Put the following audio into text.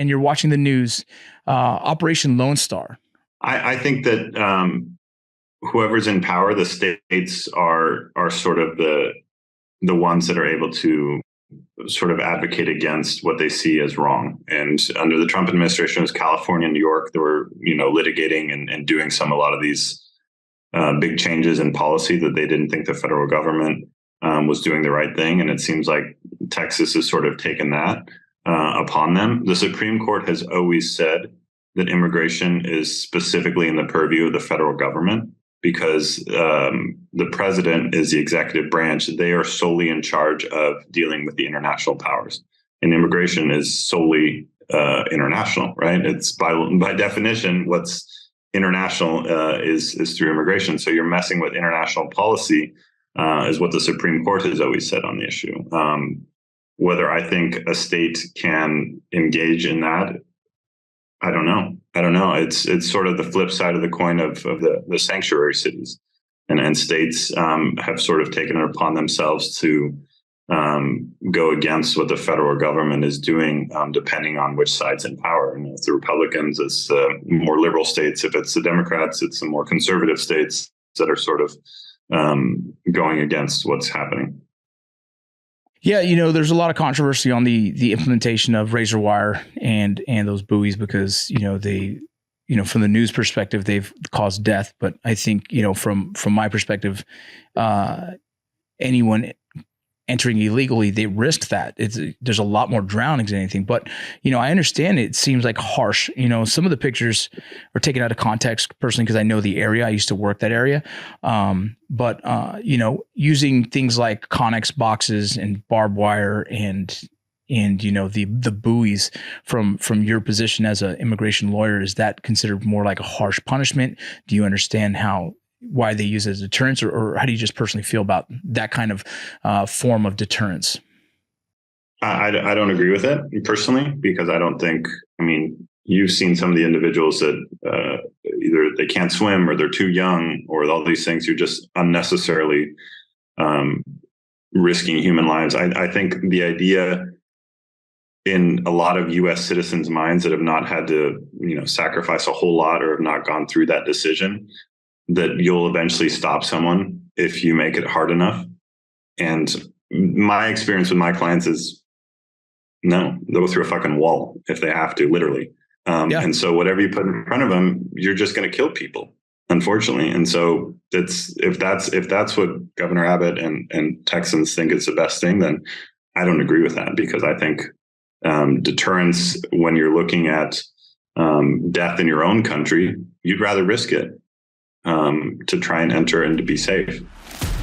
and you're watching the news, Operation Lone Star. I think that whoever's in power, the states are sort of the ones that are able to sort of advocate against what they see as wrong. And under the Trump administration, it was California and New York that were, litigating and doing a lot of these big changes in policy that they didn't think the federal government was doing the right thing. And it seems like Texas has sort of taken that upon them. The Supreme Court has always said that immigration is specifically in the purview of the federal government, because the president is the executive branch. They are solely in charge of dealing with the international powers, and immigration is solely international, right? It's by definition, what's international is through immigration. So you're messing with international policy, is what the Supreme Court has always said on the issue. Whether I think a state can engage in that, I don't know. It's sort of the flip side of the coin of the sanctuary cities, and states have sort of taken it upon themselves to go against what the federal government is doing, depending on which side's in power. And it's the Republicans, it's the more liberal states. If it's the Democrats, it's the more conservative states that are sort of going against what's happening. Yeah, there's a lot of controversy on the implementation of razor wire and those buoys, because they, from the news perspective, they've caused death. But I think from my perspective, anyone entering illegally, they risk that. There's a lot more drownings than anything. But I understand it seems like harsh. Some of the pictures are taken out of context personally, because I know the area. I used to work that area. But using things like Connex boxes and barbed wire and the buoys from your position as an immigration lawyer, is that considered more like a harsh punishment? Do you understand why they use it as deterrence, or how do you just personally feel about that kind of form of deterrence? I don't agree with it personally, because I don't think, you've seen some of the individuals that either they can't swim or they're too young or all these things. You're just unnecessarily risking human lives. I think the idea in a lot of U.S. citizens' minds that have not had to, sacrifice a whole lot or have not gone through that decision, that you'll eventually stop someone if you make it hard enough. And my experience with my clients is, no, they'll go through a fucking wall if they have to, literally. And so whatever you put in front of them, you're just going to kill people, unfortunately. And so if that's what Governor Abbott and Texans think is the best thing, then I don't agree with that, because I think deterrence, when you're looking at death in your own country, you'd rather risk it to try and enter and to be safe.